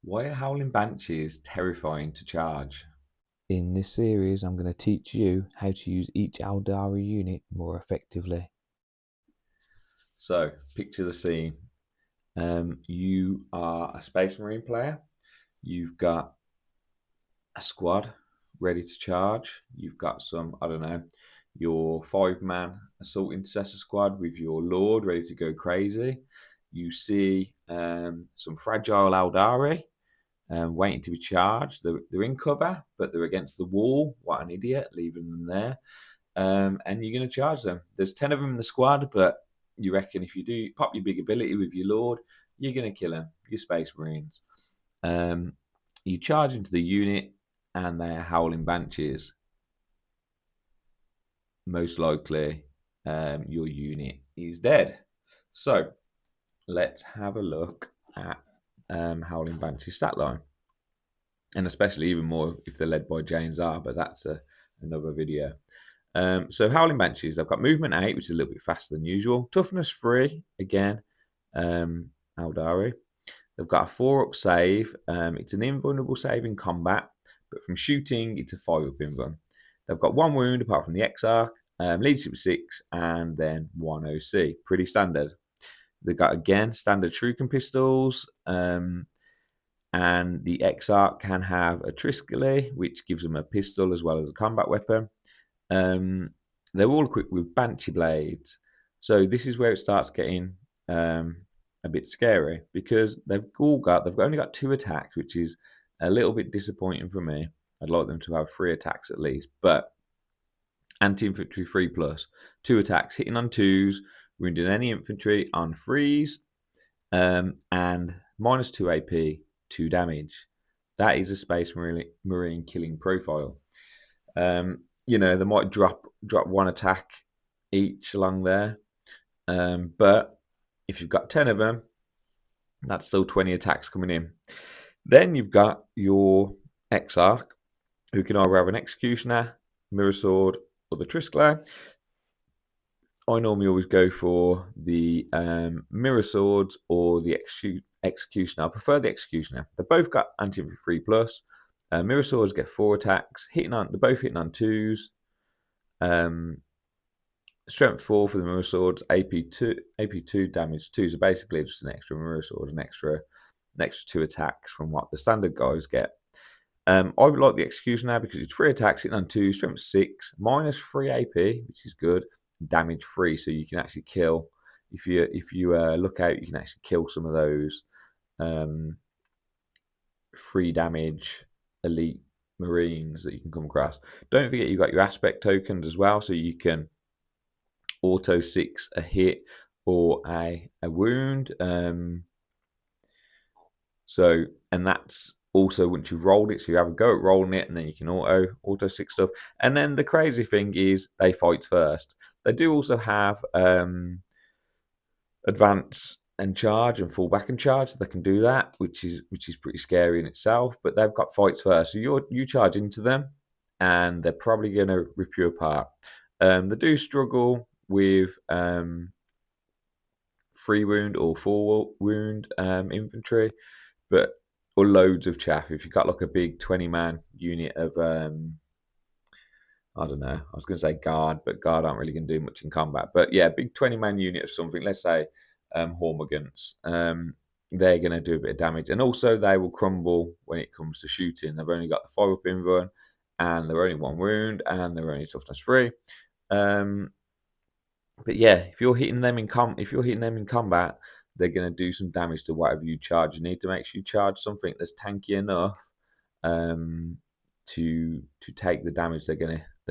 Why are Howling Banshees terrifying to charge? In this series, I'm going to teach you how to use each Aeldari unit more effectively. So, picture the scene. You are a Space Marine player. You've got a squad ready to charge. You've got some, I don't know, your 5-man assault intercessor squad with your Lord ready to go crazy. You see some fragile Aeldari waiting to be charged. They're in cover, but they're against the wall. What an idiot, leaving them there. And you're going to charge them. There's 10 of them in the squad, but you reckon if you do pop your big ability with your Lord, you're going to kill them, your Space Marines. You charge into the unit, and they are Howling Banshees. Most likely, your unit is dead. So, let's have a look at Howling Banshee stat line. And especially even more if they're led by James R, but that's another video. So Howling Banshees, they've got movement 8, which is a little bit faster than usual. Toughness 3, again, Aeldari. They've got a 4-up save. It's an invulnerable save in combat, but from shooting, it's a 5-up invuln. They've got 1 wound apart from the Exarch, leadership 6, and then 1 OC. Pretty standard. They've got, again, standard shuriken pistols, and the Exarch can have a Triskele, which gives them a pistol as well as a combat weapon. They're all equipped with Banshee blades. So this is where it starts getting a bit scary because they've only got 2 attacks, which is a little bit disappointing for me. I'd like them to have 3 attacks at least, but anti-infantry 3+, 2 attacks, hitting on 2s, wounding any infantry on 3s, and -2 AP, 2 damage. That is a Space Marine killing profile. They might drop 1 attack each along there, but if you've got 10 of them, that's still 20 attacks coming in. Then you've got your Exarch, who can either have an Executioner, Mirror Sword, or the Triskele. I normally always go for the Mirror Swords or the Executioner. I prefer the Executioner. They've both got anti-infantry 3+. Mirror Swords get 4 attacks. They're both hitting on 2s. Strength 4 for the Mirror Swords. AP2 damage 2. So basically just an extra Mirror Sword, an extra 2 attacks from what the standard guys get. I would like the Executioner because it's 3 attacks, hitting on 2, strength 6, -3 AP, which is good. Damage 3, so you can actually kill. If you look out, you can actually kill some of those 3 damage elite Marines that you can come across. Don't forget you've got your aspect tokens as well, so you can auto 6 a hit or a wound. And that's also once you've rolled it, so you have a go at rolling it, and then you can auto 6 stuff. And then the crazy thing is they fight first. They do also have advance and charge and fall back and charge, so they can do that, which is pretty scary in itself. But they've got fights first, so you charge into them, and they're probably going to rip you apart. They do struggle with 3 wound or 4 wound infantry, or loads of chaff. If you've got like a big 20-man unit of I don't know, I was going to say guard, but guard aren't really going to do much in combat. But yeah, big 20-man unit of something, let's say Hormigans, they're going to do a bit of damage. And also they will crumble when it comes to shooting. They've only got the 5-up invuln, and they're only 1 wound, and they're only toughness 3. But yeah, if you're hitting them in combat, they're going to do some damage to whatever you charge. You need to make sure you charge something that's tanky enough to take the damage they're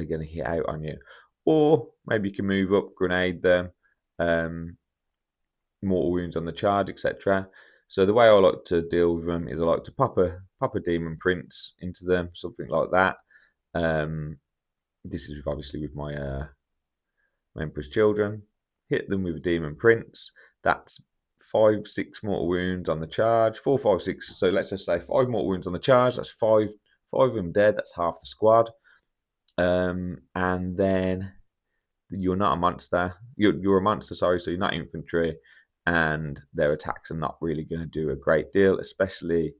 going to hit out on you. Or maybe you can move up, grenade them, mortal wounds on the charge, etc. So the way I like to deal with them is I like to pop a demon prince into them, something like that. This is obviously with my Emperor's Children. Hit them with a demon prince. That's 5-6 mortal wounds on the charge. 4, 5, 6. So let's just say 5 mortal wounds on the charge. That's 5 of them dead. That's half the squad. And then you're not a monster. You're a monster, sorry. So you're not infantry, and their attacks are not really going to do a great deal, especially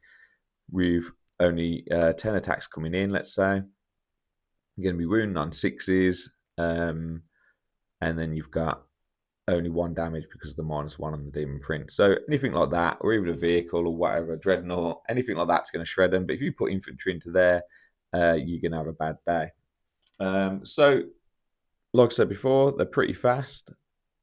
with only 10 attacks coming in, let's say. You're going to be wounding on 6s, and then you've got only 1 damage because of the -1 on the demon print. So anything like that, or even a vehicle or whatever, dreadnought, anything like that's going to shred them. But if you put infantry into there, you're going to have a bad day. So, like I said before, they're pretty fast.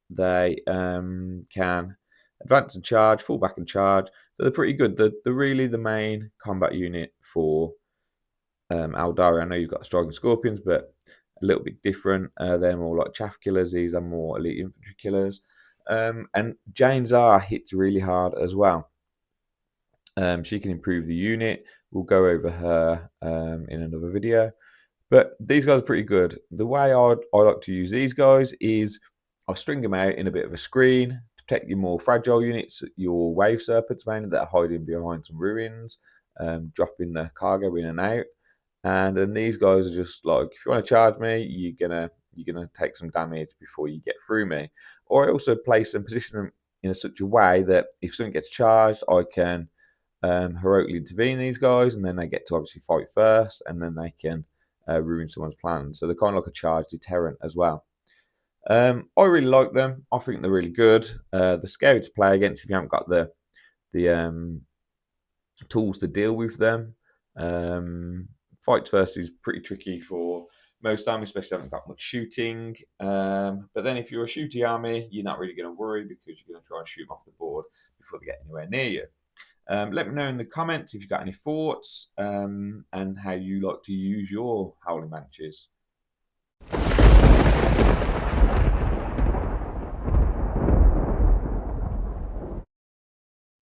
They can advance and charge, fall back and charge. So they're pretty good. They're really the main combat unit for Aeldari. I know you've got striking scorpions, but a little bit different. They're more like chaff killers. These are more elite infantry killers. And Jane Zar hits really hard as well. She can improve the unit. We'll go over her in another video. But these guys are pretty good. The way I like to use these guys is I string them out in a bit of a screen, protect your more fragile units, your wave serpents mainly that are hiding behind some ruins, dropping the cargo in and out. And then these guys are just like, if you want to charge me, you're gonna take some damage before you get through me. Or I also place and position them in such a way that if something gets charged, I can heroically intervene these guys, and then they get to obviously fight first, and then they can ruin someone's plans. So they're kind of like a charge deterrent as well. I really like them. I think they're really good. They're scary to play against if you haven't got the tools to deal with them. Fights first is pretty tricky for most armies, especially if you haven't got much shooting. But then if you're a shooty army, you're not really going to worry because you're going to try and shoot them off the board before they get anywhere near you. Let me know in the comments if you've got any thoughts and how you like to use your Howling Banshees.